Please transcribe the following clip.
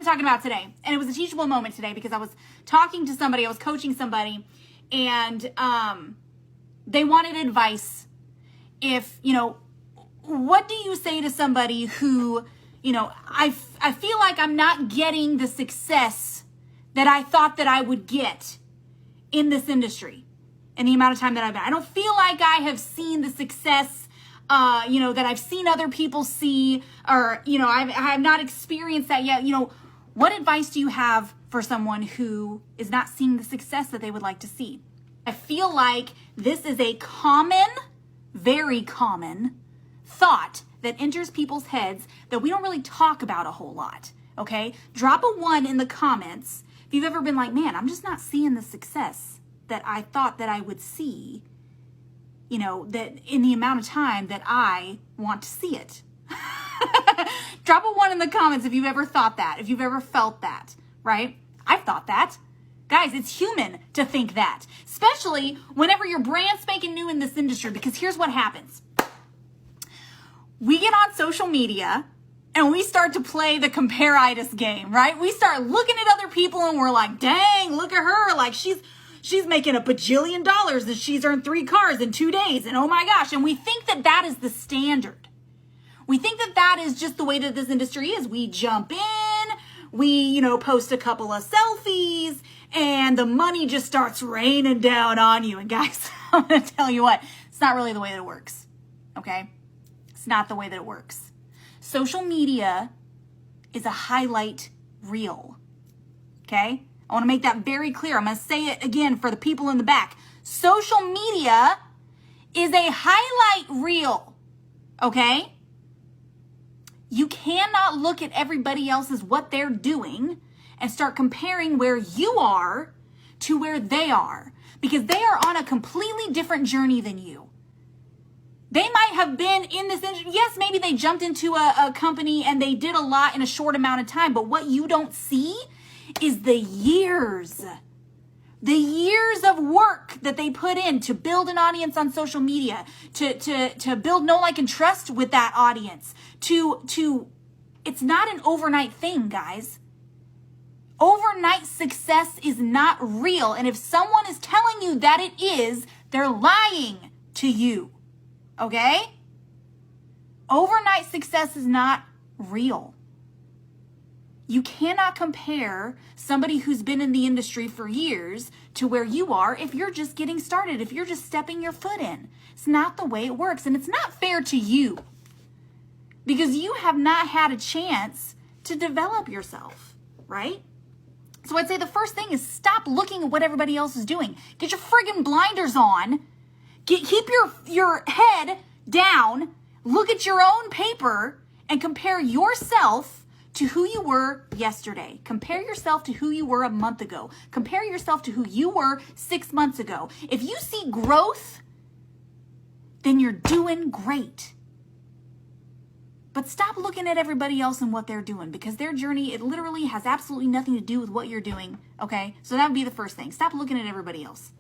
I'm talking about today. And it was a teachable moment today because I was talking to somebody, I was coaching somebody, and they wanted advice. If, what do you say to somebody who, I feel like I'm not getting the success that I thought that I would get in this industry in the amount of time that I've been. I don't feel like I have seen the success that I've seen other people see, or, I have not experienced that yet. What advice do you have for someone who is not seeing the success that they would like to see? I feel like this is a common, very common thought that enters people's heads that we don't really talk about a whole lot, okay? Drop a 1 in the comments if you've ever been like, man, I'm just not seeing the success that I thought that I would see, that in the amount of time that I want to see it. Drop a 1 in the comments if you've ever thought that, if you've ever felt that, right? I've thought that. Guys, it's human to think that, especially whenever you're brand spanking new in this industry, because here's what happens. We get on social media and we start to play the compare-itis game, right? We start looking at other people and we're like, dang, look at her. Like she's making $1 bajillion and she's earned 3 cars in 2 days. And oh my gosh. And we think that that is the standard. We think that that is just the way that this industry is. We jump in, we, post a couple of selfies, and the money just starts raining down on you. And guys, I'm going to tell you what, it's not really the way that it works. Okay? It's not the way that it works. Social media is a highlight reel. Okay? I want to make that very clear. I'm going to say it again for the people in the back. Social media is a highlight reel. Okay? You cannot look at everybody else's what they're doing and start comparing where you are to where they are, because they are on a completely different journey than you. They might have been in this industry. Yes, maybe they jumped into a company and they did a lot in a short amount of time, but what you don't see is the years of work that they put in to build an audience on social media, to build know, like, and trust with that audience, it's not an overnight thing, guys. Overnight success is not real. And if someone is telling you that it is, they're lying to you. Okay? Overnight success is not real. You cannot compare somebody who's been in the industry for years to where you are if you're just getting started, if you're just stepping your foot in. It's not the way it works, and it's not fair to you because you have not had a chance to develop yourself, right? So I'd say the first thing is stop looking at what everybody else is doing. Get your friggin' blinders on. Keep your head down. Look at your own paper and compare yourself to who you were yesterday. Compare yourself to who you were a month ago. Compare yourself to who you were 6 months ago. If you see growth, then you're doing great. But stop looking at everybody else and what they're doing, because their journey, it literally has absolutely nothing to do with what you're doing, okay? So that would be the first thing. Stop looking at everybody else.